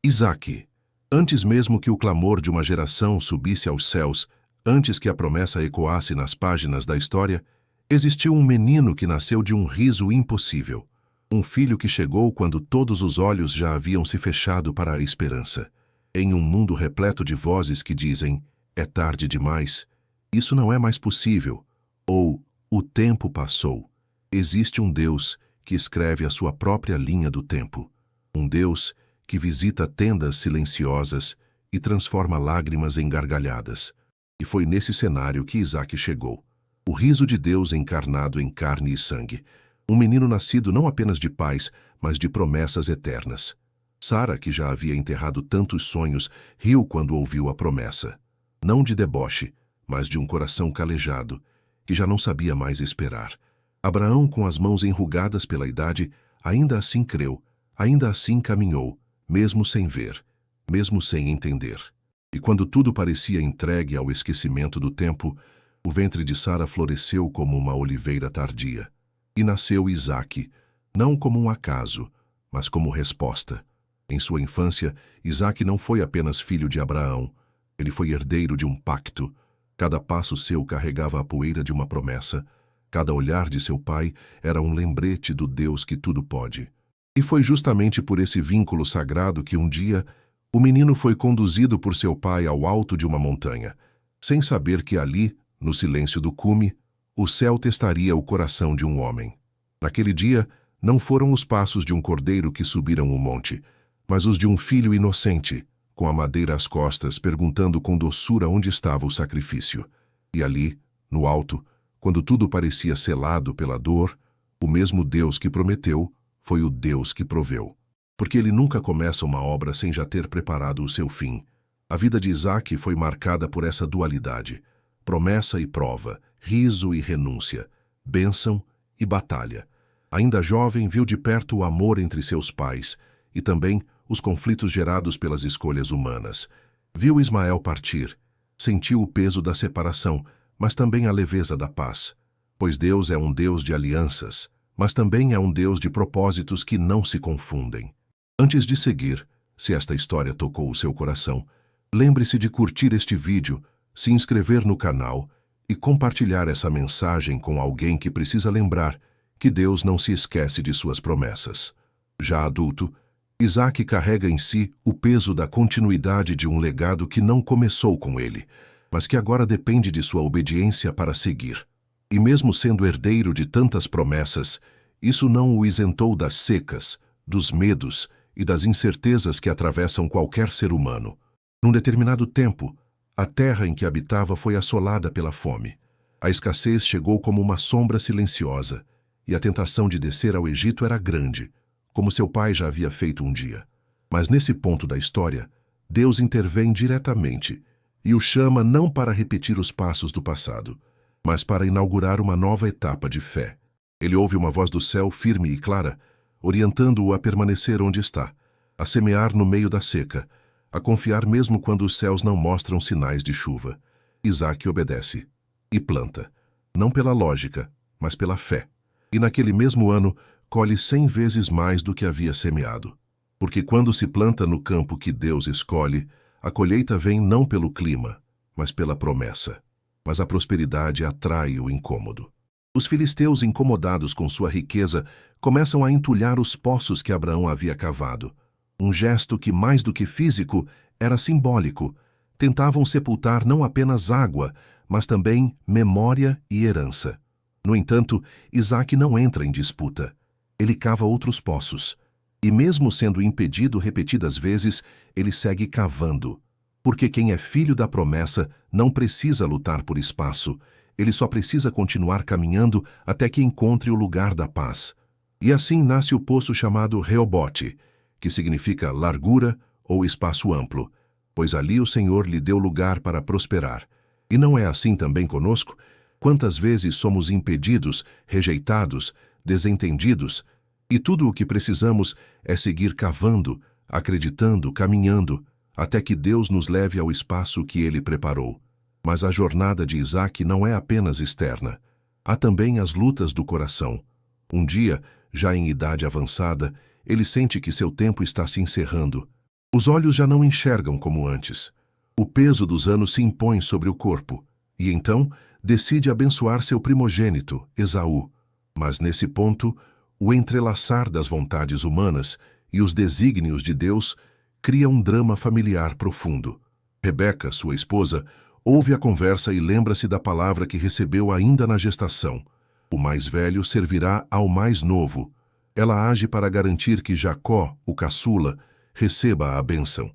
Isaque. Antes mesmo que o clamor de uma geração subisse aos céus, antes que a promessa ecoasse nas páginas da história, existiu um menino que nasceu de um riso impossível. Um filho que chegou quando todos os olhos já haviam se fechado para a esperança. Em um mundo repleto de vozes que dizem, é tarde demais, isso não é mais possível, ou o tempo passou, existe um Deus que escreve a sua própria linha do tempo. Um Deus que visita tendas silenciosas e transforma lágrimas em gargalhadas. E foi nesse cenário que Isaque chegou. O riso de Deus encarnado em carne e sangue. Um menino nascido não apenas de paz, mas de promessas eternas. Sara, que já havia enterrado tantos sonhos, riu quando ouviu a promessa. Não de deboche, mas de um coração calejado, que já não sabia mais esperar. Abraão, com as mãos enrugadas pela idade, ainda assim creu, ainda assim caminhou, mesmo sem ver, mesmo sem entender. E quando tudo parecia entregue ao esquecimento do tempo, o ventre de Sara floresceu como uma oliveira tardia. E nasceu Isaque, não como um acaso, mas como resposta. Em sua infância, Isaque não foi apenas filho de Abraão, ele foi herdeiro de um pacto. Cada passo seu carregava a poeira de uma promessa. Cada olhar de seu pai era um lembrete do Deus que tudo pode. E foi justamente por esse vínculo sagrado que um dia o menino foi conduzido por seu pai ao alto de uma montanha, sem saber que ali, no silêncio do cume, o céu testaria o coração de um homem. Naquele dia, não foram os passos de um cordeiro que subiram o monte, mas os de um filho inocente, com a madeira às costas, perguntando com doçura onde estava o sacrifício. E ali, no alto, quando tudo parecia selado pela dor, o mesmo Deus que prometeu foi o Deus que proveu. Porque ele nunca começa uma obra sem já ter preparado o seu fim. A vida de Isaque foi marcada por essa dualidade. Promessa e prova, riso e renúncia, bênção e batalha. Ainda jovem, viu de perto o amor entre seus pais e também os conflitos gerados pelas escolhas humanas. Viu Ismael partir, sentiu o peso da separação, mas também a leveza da paz. Pois Deus é um Deus de alianças, mas também é um Deus de propósitos que não se confundem. Antes de seguir, se esta história tocou o seu coração, lembre-se de curtir este vídeo, se inscrever no canal e compartilhar essa mensagem com alguém que precisa lembrar que Deus não se esquece de suas promessas. Já adulto, Isaque carrega em si o peso da continuidade de um legado que não começou com ele, mas que agora depende de sua obediência para seguir. E mesmo sendo herdeiro de tantas promessas, isso não o isentou das secas, dos medos e das incertezas que atravessam qualquer ser humano. Num determinado tempo, a terra em que habitava foi assolada pela fome. A escassez chegou como uma sombra silenciosa, e a tentação de descer ao Egito era grande, como seu pai já havia feito um dia. Mas nesse ponto da história, Deus intervém diretamente e o chama não para repetir os passos do passado, mas para inaugurar uma nova etapa de fé. Ele ouve uma voz do céu firme e clara, orientando-o a permanecer onde está, a semear no meio da seca, a confiar mesmo quando os céus não mostram sinais de chuva. Isaque obedece e planta, não pela lógica, mas pela fé. E naquele mesmo ano, colhe 100 vezes mais do que havia semeado. Porque quando se planta no campo que Deus escolhe, a colheita vem não pelo clima, mas pela promessa. Mas a prosperidade atrai o incômodo. Os filisteus, incomodados com sua riqueza, começam a entulhar os poços que Abraão havia cavado. Um gesto que, mais do que físico, era simbólico. Tentavam sepultar não apenas água, mas também memória e herança. No entanto, Isaque não entra em disputa. Ele cava outros poços. E mesmo sendo impedido repetidas vezes, ele segue cavando. Porque quem é filho da promessa não precisa lutar por espaço. Ele só precisa continuar caminhando até que encontre o lugar da paz. E assim nasce o poço chamado Reobote, que significa largura ou espaço amplo, pois ali o Senhor lhe deu lugar para prosperar. E não é assim também conosco? Quantas vezes somos impedidos, rejeitados, desentendidos, e tudo o que precisamos é seguir cavando, acreditando, caminhando, até que Deus nos leve ao espaço que Ele preparou. Mas a jornada de Isaque não é apenas externa. Há também as lutas do coração. Um dia, já em idade avançada, ele sente que seu tempo está se encerrando. Os olhos já não enxergam como antes. O peso dos anos se impõe sobre o corpo, e então decide abençoar seu primogênito, Esaú. Mas nesse ponto, o entrelaçar das vontades humanas e os desígnios de Deus cria um drama familiar profundo. Rebeca, sua esposa, ouve a conversa e lembra-se da palavra que recebeu ainda na gestação. O mais velho servirá ao mais novo. Ela age para garantir que Jacó, o caçula, receba a bênção.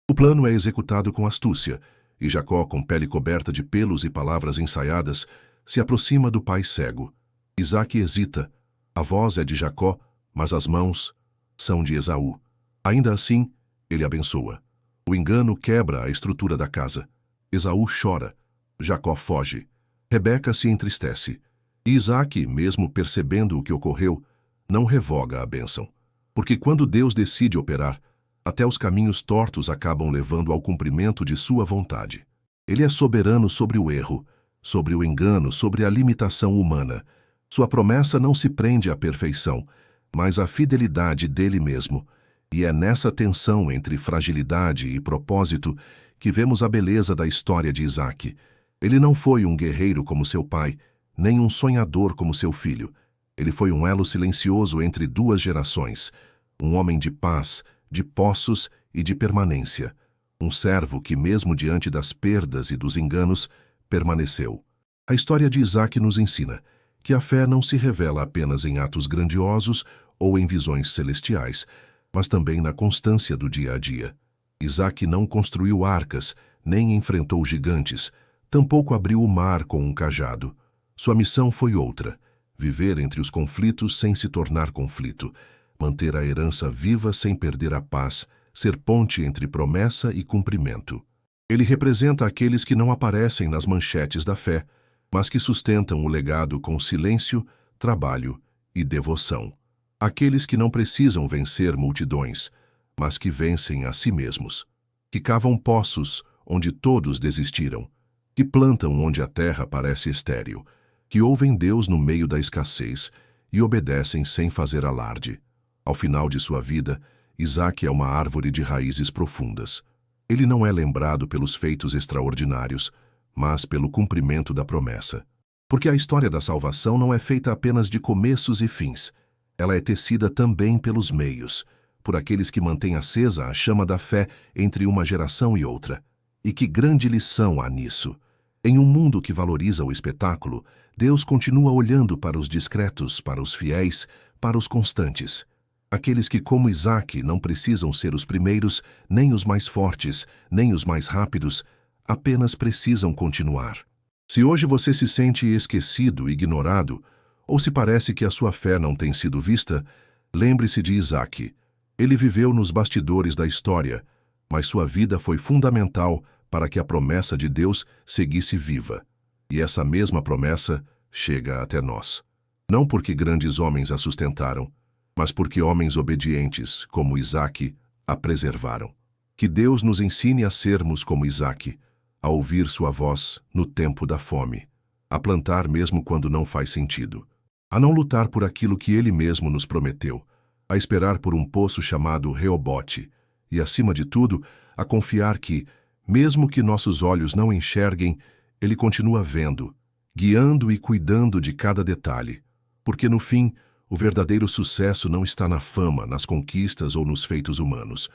O plano é executado com astúcia, e Jacó, com pele coberta de pelos e palavras ensaiadas, se aproxima do pai cego. Isaque hesita. A voz é de Jacó, mas as mãos são de Esaú. Ainda assim, ele abençoa. O engano quebra a estrutura da casa. Esaú chora. Jacó foge. Rebeca se entristece. E Isaque, mesmo percebendo o que ocorreu, não revoga a bênção. Porque quando Deus decide operar, até os caminhos tortos acabam levando ao cumprimento de sua vontade. Ele é soberano sobre o erro, sobre o engano, sobre a limitação humana. Sua promessa não se prende à perfeição, mas à fidelidade dele mesmo. E é nessa tensão entre fragilidade e propósito que vemos a beleza da história de Isaque. Ele não foi um guerreiro como seu pai, nem um sonhador como seu filho. Ele foi um elo silencioso entre duas gerações, um homem de paz, de poços e de permanência. Um servo que, mesmo diante das perdas e dos enganos, permaneceu. A história de Isaque nos ensina que a fé não se revela apenas em atos grandiosos ou em visões celestiais, mas também na constância do dia a dia. Isaque não construiu arcas, nem enfrentou gigantes, tampouco abriu o mar com um cajado. Sua missão foi outra: viver entre os conflitos sem se tornar conflito, manter a herança viva sem perder a paz, ser ponte entre promessa e cumprimento. Ele representa aqueles que não aparecem nas manchetes da fé, mas que sustentam o legado com silêncio, trabalho e devoção. Aqueles que não precisam vencer multidões, mas que vencem a si mesmos. Que cavam poços onde todos desistiram. Que plantam onde a terra parece estéril. Que ouvem Deus no meio da escassez e obedecem sem fazer alarde. Ao final de sua vida, Isaque é uma árvore de raízes profundas. Ele não é lembrado pelos feitos extraordinários, mas pelo cumprimento da promessa. Porque a história da salvação não é feita apenas de começos e fins. Ela é tecida também pelos meios, por aqueles que mantêm acesa a chama da fé entre uma geração e outra. E que grande lição há nisso! Em um mundo que valoriza o espetáculo, Deus continua olhando para os discretos, para os fiéis, para os constantes. Aqueles que, como Isaque, não precisam ser os primeiros, nem os mais fortes, nem os mais rápidos, apenas precisam continuar. Se hoje você se sente esquecido, ignorado, ou se parece que a sua fé não tem sido vista, lembre-se de Isaque. Ele viveu nos bastidores da história, mas sua vida foi fundamental para que a promessa de Deus seguisse viva. E essa mesma promessa chega até nós. Não porque grandes homens a sustentaram, mas porque homens obedientes, como Isaque, a preservaram. Que Deus nos ensine a sermos como Isaque, a ouvir sua voz no tempo da fome, a plantar mesmo quando não faz sentido, a não lutar por aquilo que Ele mesmo nos prometeu, a esperar por um poço chamado Reobote e, acima de tudo, a confiar que, mesmo que nossos olhos não enxerguem, Ele continua vendo, guiando e cuidando de cada detalhe, porque no fim, o verdadeiro sucesso não está na fama, nas conquistas ou nos feitos humanos,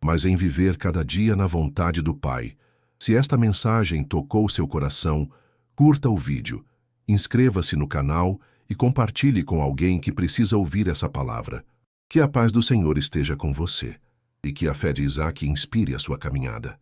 mas em viver cada dia na vontade do Pai. Se esta mensagem tocou seu coração, curta o vídeo, inscreva-se no canal e compartilhe com alguém que precisa ouvir essa palavra. Que a paz do Senhor esteja com você e que a fé de Isaque inspire a sua caminhada.